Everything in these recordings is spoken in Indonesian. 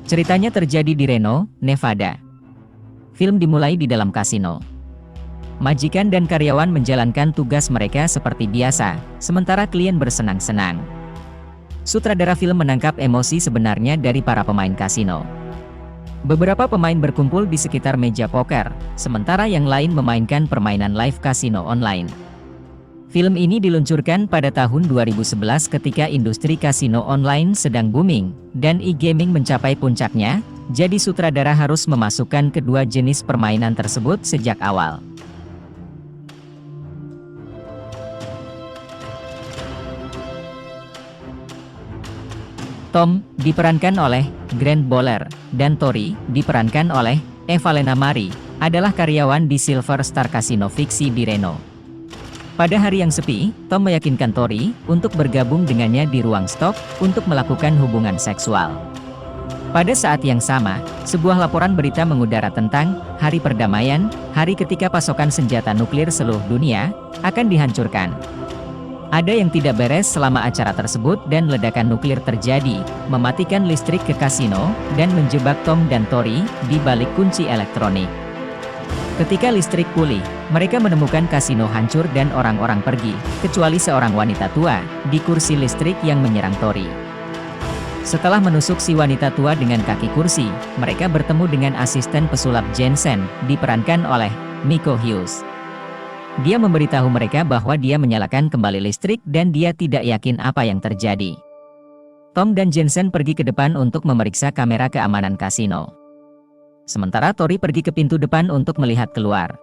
Ceritanya terjadi di Reno, Nevada. Film dimulai di dalam kasino. Majikan dan karyawan menjalankan tugas mereka seperti biasa, sementara klien bersenang-senang. Sutradara film menangkap emosi sebenarnya dari para pemain kasino. Beberapa pemain berkumpul di sekitar meja poker, sementara yang lain memainkan permainan live kasino online. Film ini diluncurkan pada tahun 2011 ketika industri kasino online sedang booming, dan e-gaming mencapai puncaknya, jadi sutradara harus memasukkan kedua jenis permainan tersebut sejak awal. Tom, diperankan oleh Grant Boller, dan Tori, diperankan oleh Evalena Mari, adalah karyawan di Silver Star Casino fiksi di Reno. Pada hari yang sepi, Tom meyakinkan Tori untuk bergabung dengannya di ruang stok untuk melakukan hubungan seksual. Pada saat yang sama, sebuah laporan berita mengudara tentang Hari Perdamaian, hari ketika pasokan senjata nuklir seluruh dunia akan dihancurkan. Ada yang tidak beres selama acara tersebut dan ledakan nuklir terjadi, mematikan listrik ke kasino, dan menjebak Tom dan Tori di balik kunci elektronik. Ketika listrik pulih, mereka menemukan kasino hancur dan orang-orang pergi, kecuali seorang wanita tua di kursi listrik yang menyerang Tori. Setelah menusuk si wanita tua dengan kaki kursi, mereka bertemu dengan asisten pesulap Jensen, diperankan oleh Miko Hughes. Dia memberitahu mereka bahwa dia menyalakan kembali listrik dan dia tidak yakin apa yang terjadi. Tom dan Jensen pergi ke depan untuk memeriksa kamera keamanan kasino. Sementara Tori pergi ke pintu depan untuk melihat keluar.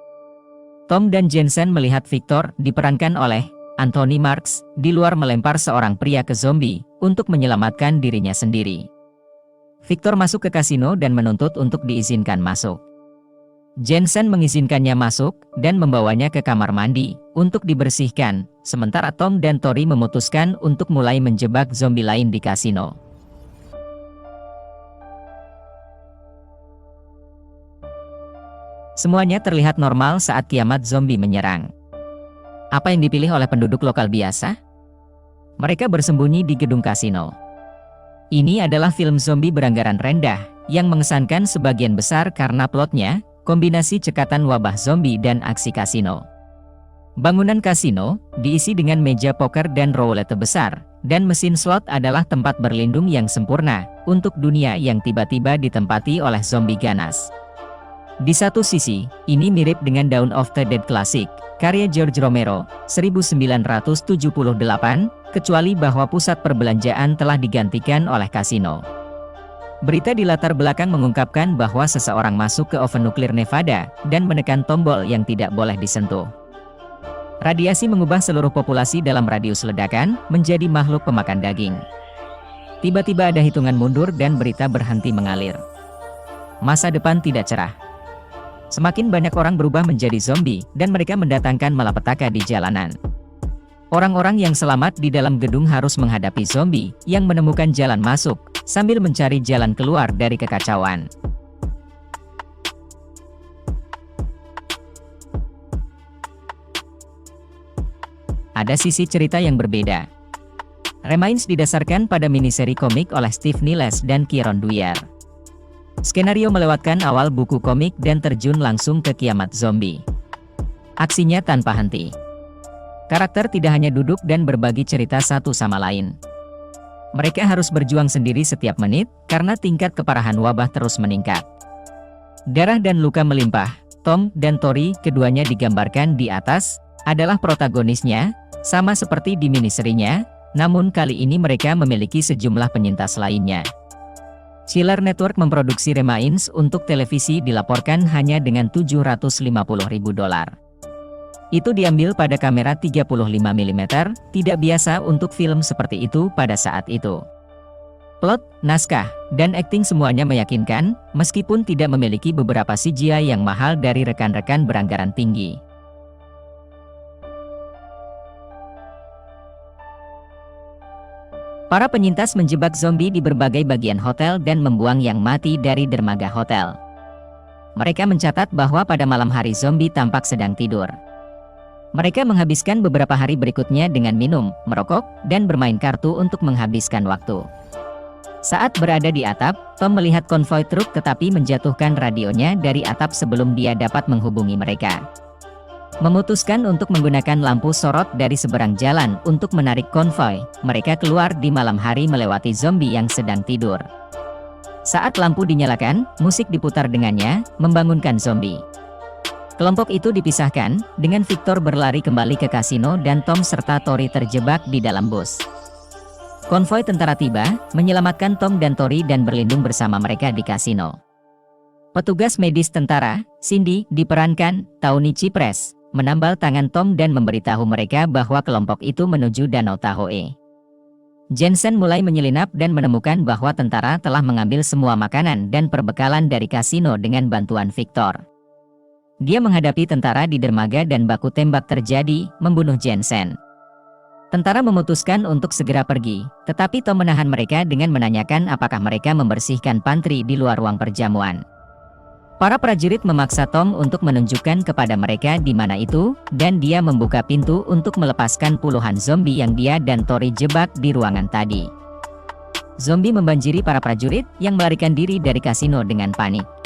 Tom dan Jensen melihat Victor, diperankan oleh Anthony Marks, di luar melempar seorang pria ke zombie untuk menyelamatkan dirinya sendiri. Victor masuk ke kasino dan menuntut untuk diizinkan masuk. Jensen mengizinkannya masuk dan membawanya ke kamar mandi untuk dibersihkan, sementara Tom dan Tori memutuskan untuk mulai menjebak zombie lain di kasino. Semuanya terlihat normal saat kiamat zombie menyerang. Apa yang dipilih oleh penduduk lokal biasa? Mereka bersembunyi di gedung kasino. Ini adalah film zombie beranggaran rendah, yang mengesankan sebagian besar karena plotnya, kombinasi cekatan wabah zombie dan aksi kasino. Bangunan kasino, diisi dengan meja poker dan roulette besar, dan mesin slot adalah tempat berlindung yang sempurna, untuk dunia yang tiba-tiba ditempati oleh zombie ganas. Di satu sisi, ini mirip dengan Dawn of the Dead klasik, karya George Romero, 1978, kecuali bahwa pusat perbelanjaan telah digantikan oleh kasino. Berita di latar belakang mengungkapkan bahwa seseorang masuk ke oven nuklir Nevada, dan menekan tombol yang tidak boleh disentuh. Radiasi mengubah seluruh populasi dalam radius ledakan, menjadi makhluk pemakan daging. Tiba-tiba ada hitungan mundur dan berita berhenti mengalir. Masa depan tidak cerah. Semakin banyak orang berubah menjadi zombie, dan mereka mendatangkan malapetaka di jalanan. Orang-orang yang selamat di dalam gedung harus menghadapi zombie, yang menemukan jalan masuk, sambil mencari jalan keluar dari kekacauan. Ada sisi cerita yang berbeda. Remains didasarkan pada miniseri komik oleh Steve Niles dan Kieron Dwyer. Skenario melewatkan awal buku komik dan terjun langsung ke kiamat zombie. Aksinya tanpa henti. Karakter tidak hanya duduk dan berbagi cerita satu sama lain. Mereka harus berjuang sendiri setiap menit, karena tingkat keparahan wabah terus meningkat. Darah dan luka melimpah. Tom dan Tori, keduanya digambarkan di atas, adalah protagonisnya, sama seperti di miniserinya, namun kali ini mereka memiliki sejumlah penyintas lainnya. Chiller Network memproduksi Remains untuk televisi dilaporkan hanya dengan $750.000. Itu diambil pada kamera 35 mm, tidak biasa untuk film seperti itu pada saat itu. Plot, naskah, dan akting semuanya meyakinkan, meskipun tidak memiliki beberapa CGI yang mahal dari rekan-rekan beranggaran tinggi. Para penyintas menjebak zombie di berbagai bagian hotel dan membuang yang mati dari dermaga hotel. Mereka mencatat bahwa pada malam hari zombie tampak sedang tidur. Mereka menghabiskan beberapa hari berikutnya dengan minum, merokok, dan bermain kartu untuk menghabiskan waktu. Saat berada di atap, Tom melihat konvoi truk tetapi menjatuhkan radionya dari atap sebelum dia dapat menghubungi mereka. Memutuskan untuk menggunakan lampu sorot dari seberang jalan untuk menarik konvoi, mereka keluar di malam hari melewati zombie yang sedang tidur. Saat lampu dinyalakan, musik diputar dengannya, membangunkan zombie. Kelompok itu dipisahkan, dengan Victor berlari kembali ke kasino dan Tom serta Tori terjebak di dalam bus. Konvoi tentara tiba, menyelamatkan Tom dan Tori dan berlindung bersama mereka di kasino. Petugas medis tentara, Cindy, diperankan Tawny Cypress, menambal tangan Tom dan memberitahu mereka bahwa kelompok itu menuju Danau Tahoe. Jensen mulai menyelinap dan menemukan bahwa tentara telah mengambil semua makanan dan perbekalan dari kasino dengan bantuan Victor. Dia menghadapi tentara di dermaga dan baku tembak terjadi, membunuh Jensen. Tentara memutuskan untuk segera pergi, tetapi Tom menahan mereka dengan menanyakan apakah mereka membersihkan pantry di luar ruang perjamuan. Para prajurit memaksa Tom untuk menunjukkan kepada mereka di mana itu, dan dia membuka pintu untuk melepaskan puluhan zombie yang dia dan Tori jebak di ruangan tadi. Zombie membanjiri para prajurit yang melarikan diri dari kasino dengan panik.